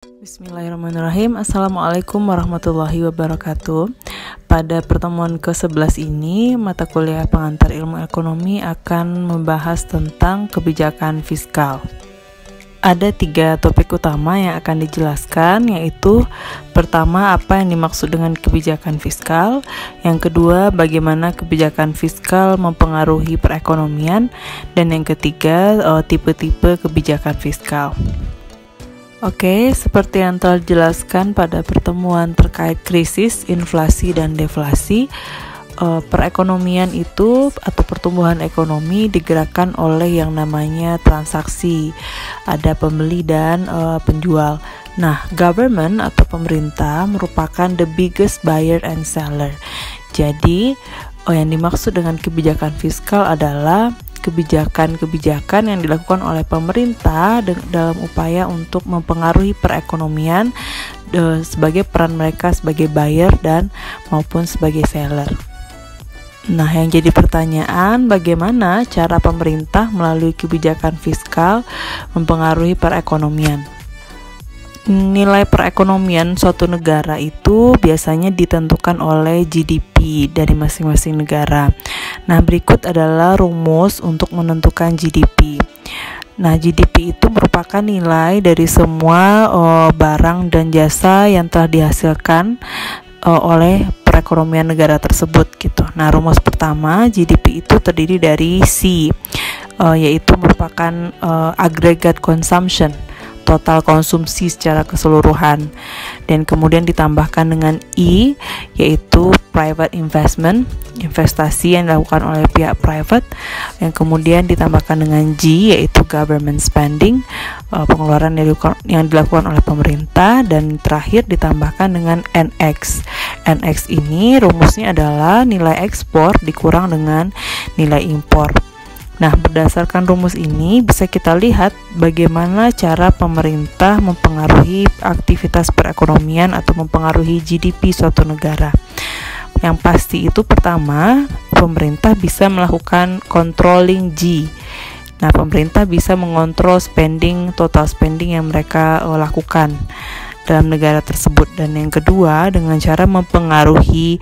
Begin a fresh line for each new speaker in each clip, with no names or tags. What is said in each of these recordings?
Bismillahirrahmanirrahim. Assalamualaikum warahmatullahi wabarakatuh. Pada pertemuan ke-11 ini, mata kuliah pengantar ilmu ekonomi akan membahas tentang kebijakan fiskal. Ada 3 topik utama yang akan dijelaskan, yaitu pertama, apa yang dimaksud dengan kebijakan fiskal, yang kedua, bagaimana kebijakan fiskal mempengaruhi perekonomian, dan yang ketiga, tipe-tipe kebijakan fiskal. Oke, seperti yang telah dijelaskan pada pertemuan terkait krisis, inflasi, dan deflasi, perekonomian itu atau pertumbuhan ekonomi digerakkan oleh yang namanya transaksi. Ada pembeli dan penjual. Nah, government atau pemerintah merupakan the biggest buyer and seller. Jadi, yang dimaksud dengan kebijakan fiskal adalah kebijakan-kebijakan yang dilakukan oleh pemerintah dalam upaya untuk mempengaruhi perekonomian sebagai peran mereka sebagai buyer dan maupun sebagai seller. Nah, yang jadi pertanyaan, bagaimana cara pemerintah melalui kebijakan fiskal mempengaruhi perekonomian? Nilai perekonomian suatu negara itu biasanya ditentukan oleh GDP dari masing-masing negara. Nah, berikut adalah rumus untuk menentukan GDP. Nah, GDP itu merupakan nilai dari semua barang dan jasa yang telah dihasilkan oleh perekonomian negara tersebut gitu. Nah, rumus pertama, GDP itu terdiri dari C, yaitu merupakan aggregate consumption, total konsumsi secara keseluruhan, dan kemudian ditambahkan dengan I, yaitu private investment, investasi yang dilakukan oleh pihak private, yang kemudian ditambahkan dengan G, yaitu government spending, pengeluaran yang dilakukan oleh pemerintah, dan terakhir ditambahkan dengan NX. NX ini rumusnya adalah nilai ekspor dikurang dengan nilai impor. Nah, berdasarkan rumus ini bisa kita lihat bagaimana cara pemerintah mempengaruhi aktivitas perekonomian atau mempengaruhi GDP suatu negara. Yang pasti itu pertama, pemerintah bisa melakukan controlling G. Nah, pemerintah bisa mengontrol total spending yang mereka lakukan dalam negara tersebut. Dan yang kedua, dengan cara mempengaruhi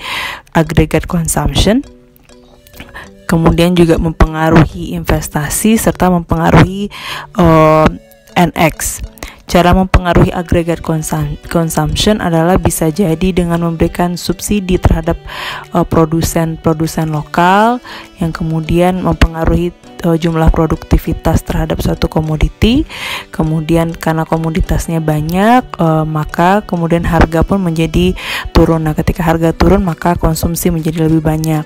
aggregate consumption, kemudian juga mempengaruhi investasi serta mempengaruhi NX. Cara mempengaruhi aggregate consumption adalah bisa jadi dengan memberikan subsidi terhadap produsen lokal yang kemudian mempengaruhi jumlah produktivitas terhadap suatu komoditi. Kemudian karena komoditasnya banyak, maka kemudian harga pun menjadi turun. Nah, ketika harga turun, maka konsumsi menjadi lebih banyak.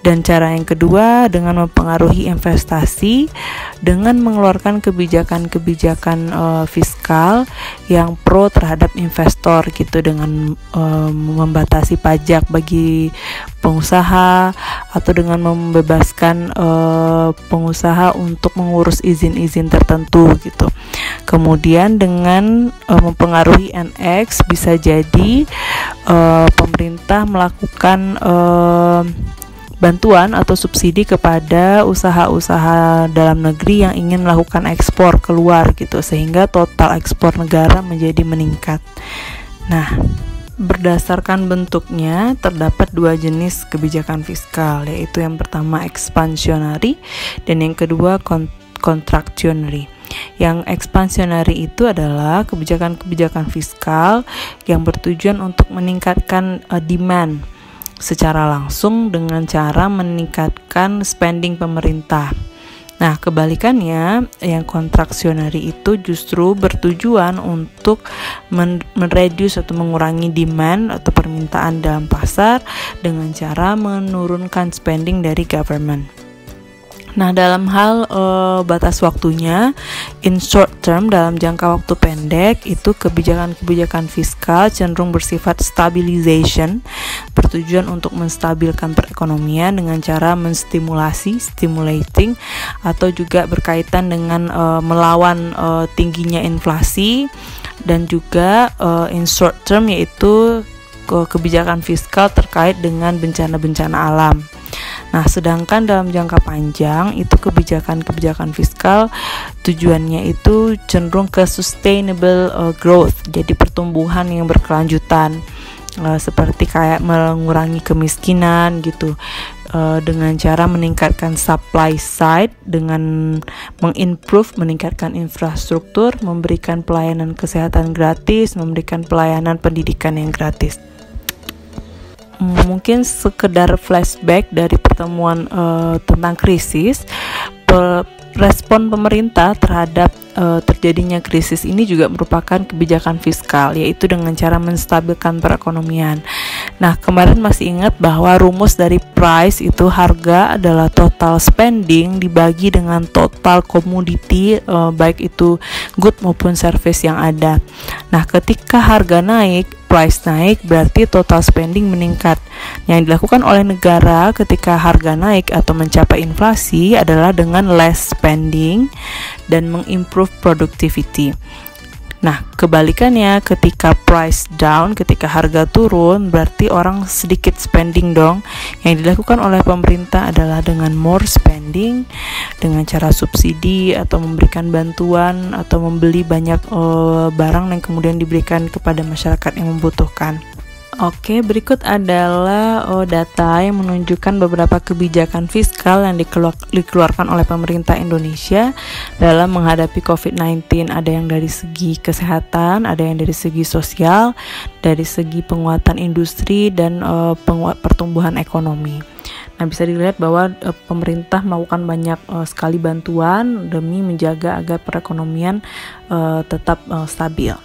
Dan cara yang kedua, dengan mempengaruhi investasi dengan mengeluarkan kebijakan-kebijakan fiskal yang pro terhadap investor gitu, dengan membatasi pajak bagi pengusaha atau dengan membebaskan pengusaha untuk mengurus izin-izin tertentu gitu. Kemudian dengan mempengaruhi NX bisa jadi pemerintah melakukan bantuan atau subsidi kepada usaha-usaha dalam negeri yang ingin melakukan ekspor keluar gitu, sehingga total ekspor negara menjadi meningkat. Nah, berdasarkan bentuknya terdapat 2 jenis kebijakan fiskal, yaitu yang pertama expansionary dan yang kedua contractionary. Yang expansionary itu adalah kebijakan-kebijakan fiskal yang bertujuan untuk meningkatkan demand secara langsung dengan cara meningkatkan spending pemerintah. Nah, kebalikannya, yang kontraksionari itu justru bertujuan untuk mereduce atau mengurangi demand atau permintaan dalam pasar dengan cara menurunkan spending dari government. Nah, dalam hal batas waktunya, in short term, dalam jangka waktu pendek, itu kebijakan-kebijakan fiskal cenderung bersifat stabilization, bertujuan untuk menstabilkan perekonomian dengan cara stimulating, atau juga berkaitan dengan melawan tingginya inflasi, dan juga in short term, yaitu kebijakan fiskal terkait dengan bencana-bencana alam. Nah, sedangkan dalam jangka panjang itu kebijakan-kebijakan fiskal tujuannya itu cenderung ke sustainable growth, jadi pertumbuhan yang berkelanjutan, seperti kayak mengurangi kemiskinan gitu, dengan cara meningkatkan supply side dengan meningkatkan infrastruktur, memberikan pelayanan kesehatan gratis, memberikan pelayanan pendidikan yang gratis. Mungkin sekedar flashback dari pertemuan tentang krisis, respon pemerintah terhadap terjadinya krisis ini juga merupakan kebijakan fiskal, yaitu dengan cara menstabilkan perekonomian. Nah, kemarin masih ingat bahwa rumus dari price itu harga adalah total spending dibagi dengan total komoditi, baik itu good maupun service yang ada. Nah, ketika harga naik, price naik, berarti total spending meningkat. Yang dilakukan oleh negara ketika harga naik atau mencapai inflasi adalah dengan less spending dan mengimprove productivity. Nah, kebalikannya ketika price down, ketika harga turun, berarti orang sedikit spending dong. Yang dilakukan oleh pemerintah adalah dengan more spending, dengan cara subsidi atau memberikan bantuan atau membeli banyak barang yang kemudian diberikan kepada masyarakat yang membutuhkan. Oke, berikut adalah data yang menunjukkan beberapa kebijakan fiskal yang dikeluarkan oleh pemerintah Indonesia dalam menghadapi COVID-19. Ada yang dari segi kesehatan, ada yang dari segi sosial, dari segi penguatan industri, dan pertumbuhan ekonomi. Nah, bisa dilihat bahwa pemerintah melakukan banyak sekali bantuan demi menjaga agar perekonomian tetap stabil.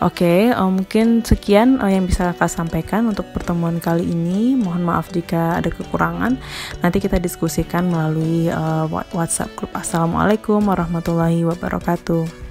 Oke, mungkin sekian yang bisa kakak sampaikan untuk pertemuan kali ini. Mohon maaf jika ada kekurangan. Nanti kita diskusikan melalui WhatsApp grup. Assalamualaikum warahmatullahi wabarakatuh.